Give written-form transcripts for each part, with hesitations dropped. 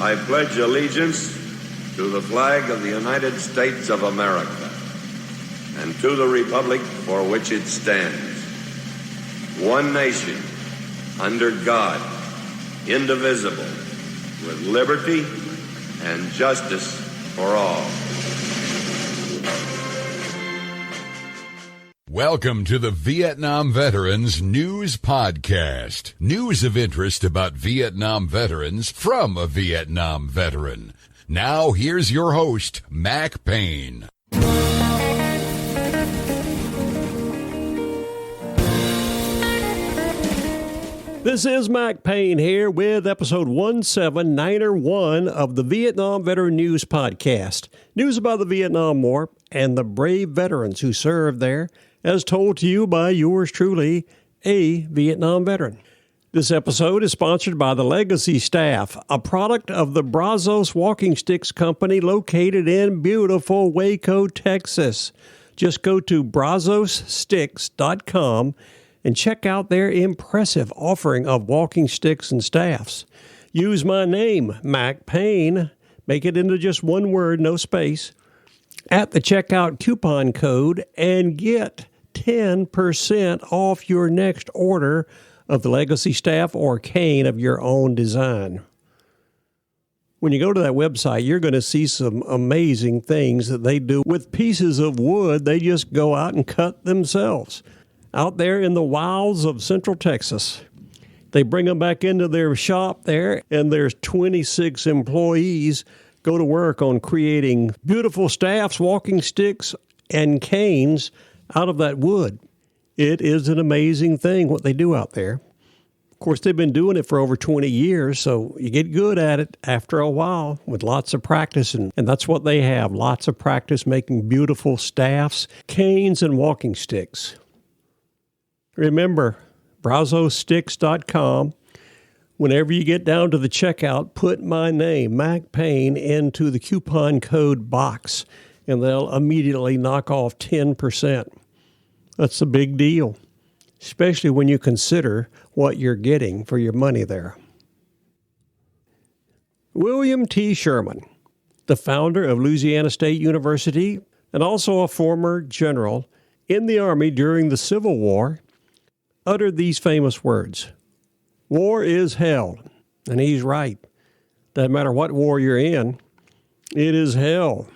I pledge allegiance to the flag of the United States of America and to the republic for which it stands, one nation, under God, indivisible, with liberty and justice for all. Welcome to the Vietnam Veterans News Podcast. News of interest about Vietnam veterans from a Vietnam veteran. Now, here's your host, Mac Payne. This is Mac Payne here with episode 17901 of the Vietnam Veteran News Podcast. News about the Vietnam War and the brave veterans who served there, as told to you by yours truly, a Vietnam veteran. This episode is sponsored by the Legacy Staff, a product of the Brazos Walking Sticks Company located in beautiful Waco, Texas. Just go to brazossticks.com and check out their impressive offering of walking sticks and staffs. Use my name, Mac Payne, make it into just one word, no space, at the checkout coupon code and get 10% off your next order of the Legacy Staff or cane of your own design. When you go to that website, you're going to see some amazing things that they do with pieces of wood they just go out and cut themselves. Out there in the wilds of Central Texas. They bring them back into their shop there, and there's 26 employees go to work on creating beautiful staffs, walking sticks, and canes out of that wood. It is an amazing thing what they do out there. Of course, they've been doing it for over 20 years, so you get good at it after a while with lots of practice, and that's what they have, lots of practice making beautiful staffs, canes, and walking sticks. Remember, brazossticks.com. Whenever you get down to the checkout, put my name, Mac Payne, into the coupon code box, and they'll immediately knock off 10%. That's a big deal, especially when you consider what you're getting for your money there. William T. Sherman, the founder of Louisiana State University and also a former general in the Army during the Civil War, uttered these famous words: "War is hell," and he's right. Doesn't matter what war you're in, it is hell.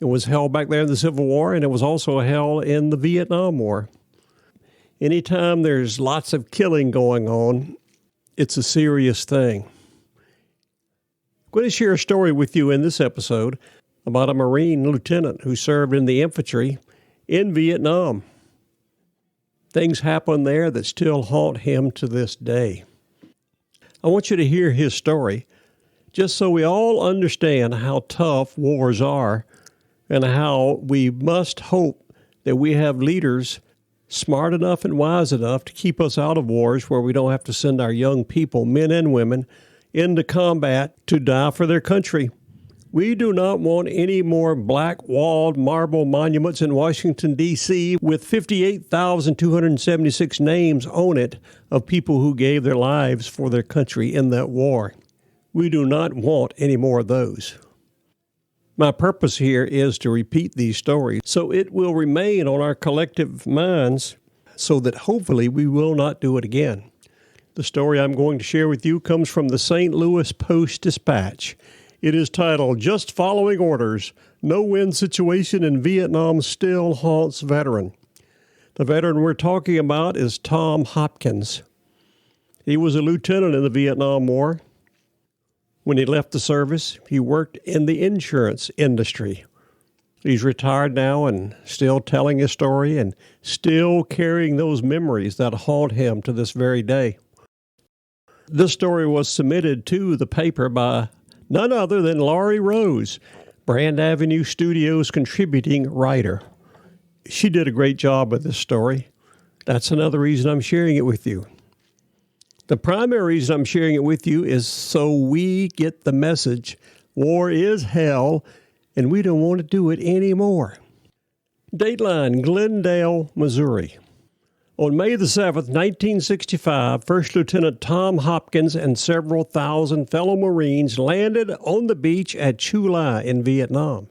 It was hell back there in the Civil War, and it was also hell in the Vietnam War. Anytime there's lots of killing going on, it's a serious thing. I'm going to share a story with you in this episode about a Marine lieutenant who served in the infantry in Vietnam. Things happen there that still haunt him to this day. I want you to hear his story, just so we all understand how tough wars are and how we must hope that we have leaders smart enough and wise enough to keep us out of wars where we don't have to send our young people, men and women, into combat to die for their country. We do not want any more black-walled marble monuments in Washington, D.C. with 58,276 names on it of people who gave their lives for their country in that war. We do not want any more of those. My purpose here is to repeat these stories so it will remain on our collective minds so that hopefully we will not do it again. The story I'm going to share with you comes from the St. Louis Post-Dispatch. It is titled, "Just Following Orders, No-Win Situation in Vietnam Still Haunts Veteran." The veteran we're talking about is Tom Hopkins. He was a lieutenant in the Vietnam War. When he left the service, he worked in the insurance industry. He's retired now and still telling his story and still carrying those memories that haunt him to this very day. This story was submitted to the paper by none other than Laurie Rose, Brand Avenue Studios contributing writer. She did a great job with this story. That's another reason I'm sharing it with you. The primary reason I'm sharing it with you is so we get the message, war is hell, and we don't want to do it anymore. Dateline, Glendale, Missouri. On May the 7th, 1965, First Lieutenant Tom Hopkins and several thousand fellow Marines landed on the beach at Chu Lai in Vietnam.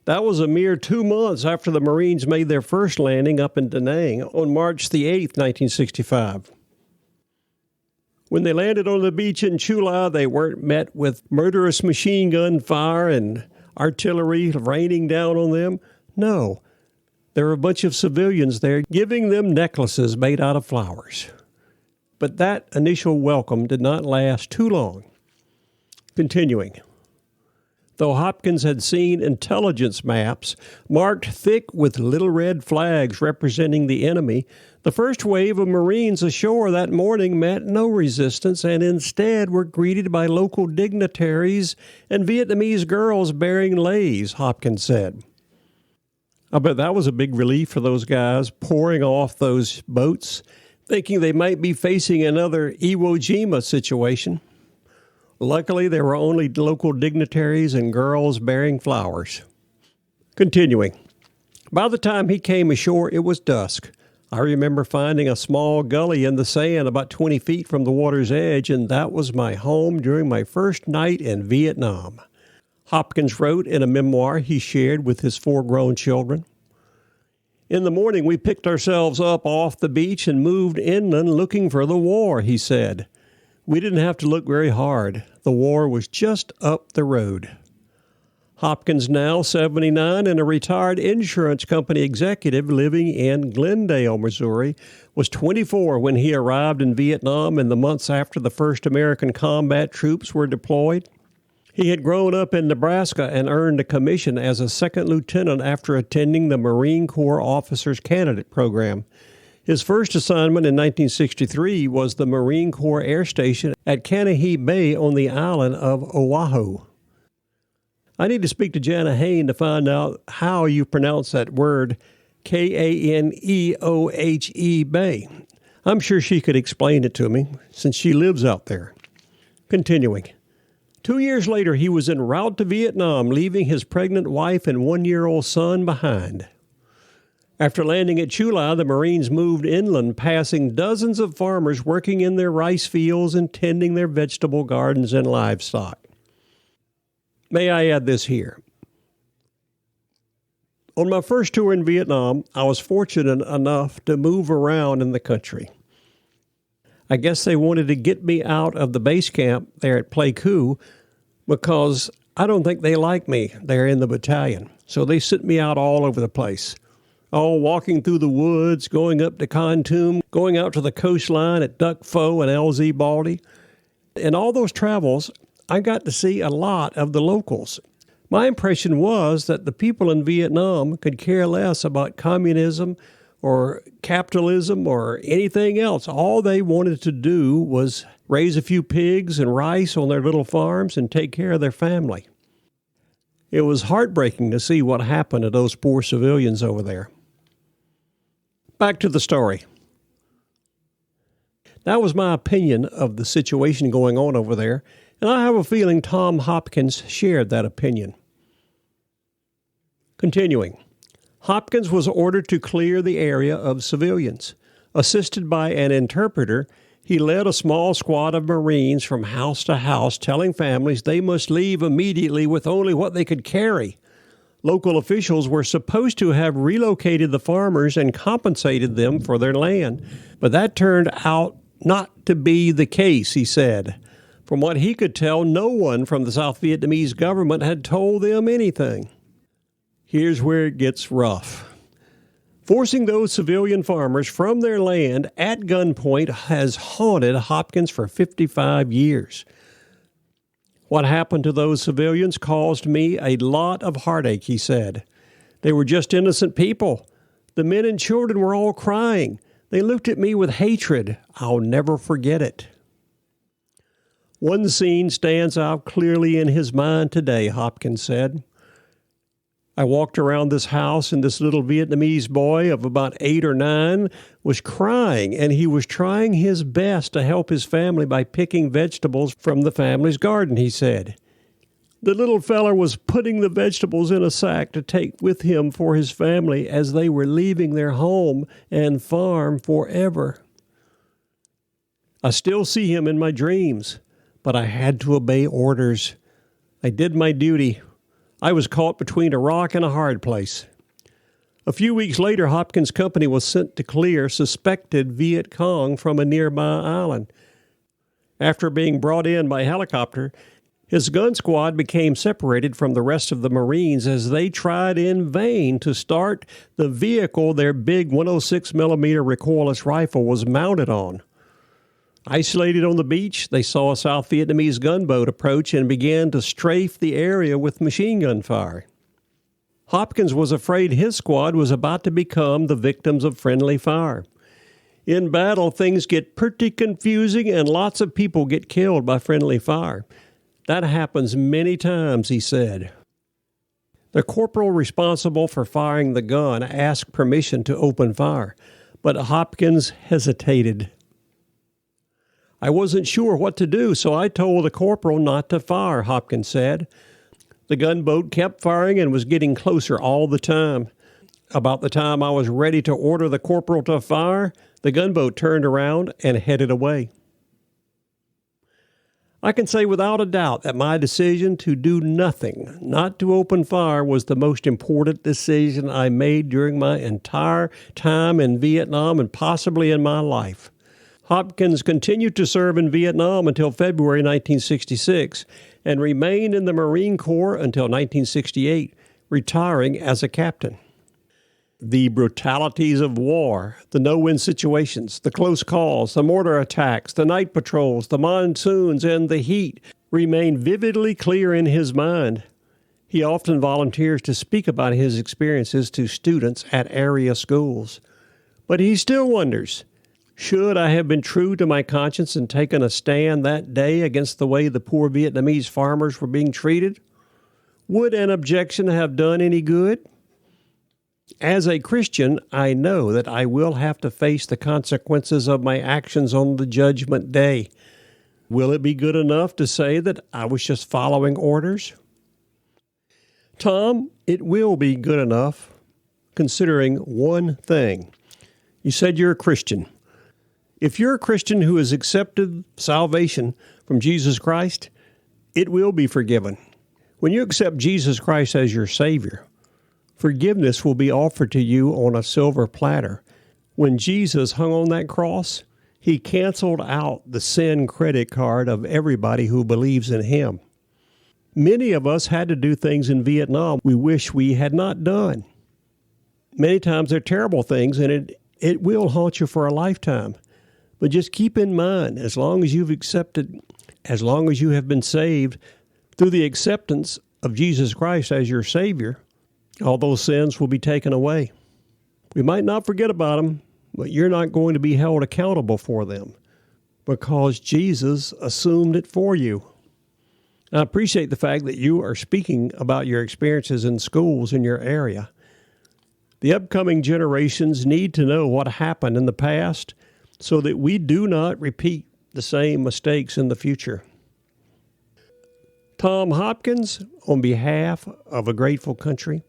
That was a mere 2 months after the Marines made their first landing up in Da Nang on March the 8th, 1965. When they landed on the beach in Chu Lai, they weren't met with murderous machine gun fire and artillery raining down on them. No, there were a bunch of civilians there giving them necklaces made out of flowers. But that initial welcome did not last too long. Continuing. Though Hopkins had seen intelligence maps marked thick with little red flags representing the enemy, the first wave of Marines ashore that morning met no resistance and instead were greeted by local dignitaries and Vietnamese girls bearing leis, Hopkins said. I bet that was a big relief for those guys pouring off those boats, thinking they might be facing another Iwo Jima situation. Luckily, there were only local dignitaries and girls bearing flowers. Continuing. By the time he came ashore, it was dusk. I remember finding a small gully in the sand about 20 feet from the water's edge, and that was my home during my first night in Vietnam. Hopkins wrote in a memoir he shared with his 4 grown children. In the morning, we picked ourselves up off the beach and moved inland looking for the war, he said. We didn't have to look very hard. The war was just up the road. Hopkins, now 79 and a retired insurance company executive living in Glendale, Missouri, was 24 when he arrived in Vietnam in the months after the first American combat troops were deployed. He had grown up in Nebraska and earned a commission as a second lieutenant after attending the Marine Corps Officers Candidate Program. His first assignment in 1963 was the Marine Corps Air Station at Kaneohe Bay on the island of Oahu. I need to speak to Jana Hain to find out how you pronounce that word, Kaneohe Bay. I'm sure she could explain it to me, since she lives out there. Continuing. 2 years later, he was en route to Vietnam, leaving his pregnant wife and 1-year-old son behind. After landing at Chu Lai, the Marines moved inland, passing dozens of farmers working in their rice fields and tending their vegetable gardens and livestock. May I add this here? On my first tour in Vietnam, I was fortunate enough to move around in the country. I guess they wanted to get me out of the base camp there at Pleiku because I don't think they like me there in the battalion. So they sent me out all over the place. All walking through the woods, going up to Kon Tum, going out to the coastline at Duc Pho and LZ Baldy. In all those travels, I got to see a lot of the locals. My impression was that the people in Vietnam could care less about communism or capitalism or anything else. All they wanted to do was raise a few pigs and rice on their little farms and take care of their family. It was heartbreaking to see what happened to those poor civilians over there. Back to the story. That was my opinion of the situation going on over there, and I have a feeling Tom Hopkins shared that opinion. Continuing. Hopkins was ordered to clear the area of civilians. Assisted by an interpreter, he led a small squad of Marines from house to house, telling families they must leave immediately with only what they could carry. Local officials were supposed to have relocated the farmers and compensated them for their land, but that turned out not to be the case, he said. From what he could tell, no one from the South Vietnamese government had told them anything. Here's where it gets rough. Forcing those civilian farmers from their land at gunpoint has haunted Hopkins for 55 years. What happened to those civilians caused me a lot of heartache, he said. They were just innocent people. The men and children were all crying. They looked at me with hatred. I'll never forget it. One scene stands out clearly in his mind today, Hopkins said. I walked around this house and this little Vietnamese boy of about 8 or 9 was crying, and he was trying his best to help his family by picking vegetables from the family's garden, he said. The little feller was putting the vegetables in a sack to take with him for his family as they were leaving their home and farm forever. I still see him in my dreams, but I had to obey orders. I did my duty. I was caught between a rock and a hard place. A few weeks later, Hopkins' company was sent to clear suspected Viet Cong from a nearby island. After being brought in by helicopter, his gun squad became separated from the rest of the Marines as they tried in vain to start the vehicle their big 106mm recoilless rifle was mounted on. Isolated on the beach, they saw a South Vietnamese gunboat approach and began to strafe the area with machine gun fire. Hopkins was afraid his squad was about to become the victims of friendly fire. In battle, things get pretty confusing and lots of people get killed by friendly fire. That happens many times, he said. The corporal responsible for firing the gun asked permission to open fire, but Hopkins hesitated. I wasn't sure what to do, so I told the corporal not to fire, Hopkins said. The gunboat kept firing and was getting closer all the time. About the time I was ready to order the corporal to fire, the gunboat turned around and headed away. I can say without a doubt that my decision to do nothing, not to open fire, was the most important decision I made during my entire time in Vietnam and possibly in my life. Hopkins continued to serve in Vietnam until February 1966 and remained in the Marine Corps until 1968, retiring as a captain. The brutalities of war, the no-win situations, the close calls, the mortar attacks, the night patrols, the monsoons, and the heat remain vividly clear in his mind. He often volunteers to speak about his experiences to students at area schools. But he still wonders, should I have been true to my conscience and taken a stand that day against the way the poor Vietnamese farmers were being treated? Would an objection have done any good? As a Christian, I know that I will have to face the consequences of my actions on the judgment day. Will it be good enough to say that I was just following orders? Tom, it will be good enough, considering one thing. You said you're a Christian. If you're a Christian who has accepted salvation from Jesus Christ, it will be forgiven. When you accept Jesus Christ as your Savior, forgiveness will be offered to you on a silver platter. When Jesus hung on that cross, he canceled out the sin credit card of everybody who believes in him. Many of us had to do things in Vietnam we wish we had not done. Many times they're terrible things, and it will haunt you for a lifetime. But just keep in mind, as long as you have been saved through the acceptance of Jesus Christ as your Savior, all those sins will be taken away. We might not forget about them, but you're not going to be held accountable for them because Jesus assumed it for you. I appreciate the fact that you are speaking about your experiences in schools in your area. The upcoming generations need to know what happened in the past so that we do not repeat the same mistakes in the future. Tom Hopkins, on behalf of a grateful country,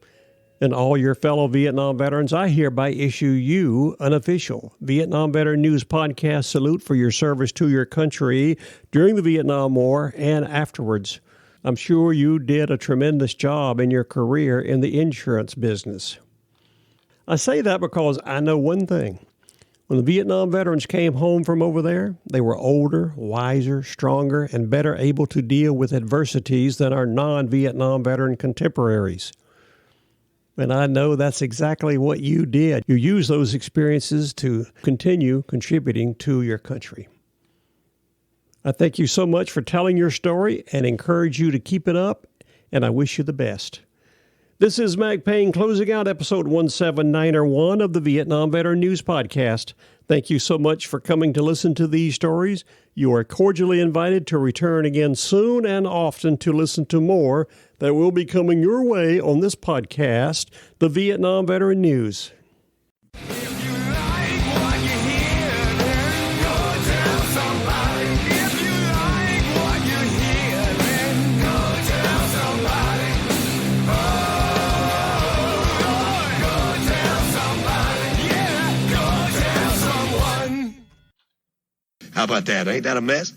and all your fellow Vietnam veterans, I hereby issue you an official Vietnam Veteran News Podcast salute for your service to your country during the Vietnam War and afterwards. I'm sure you did a tremendous job in your career in the insurance business. I say that because I know one thing. When the Vietnam veterans came home from over there, they were older, wiser, stronger, and better able to deal with adversities than our non-Vietnam veteran contemporaries. And I know that's exactly what you did. You used those experiences to continue contributing to your country. I thank you so much for telling your story and encourage you to keep it up, and I wish you the best. This is Mac Payne closing out episode 17901 of the Vietnam Veteran News Podcast. Thank you so much for coming to listen to these stories. You are cordially invited to return again soon and often to listen to more that will be coming your way on this podcast, the Vietnam Veteran News. How about that? Ain't that a mess?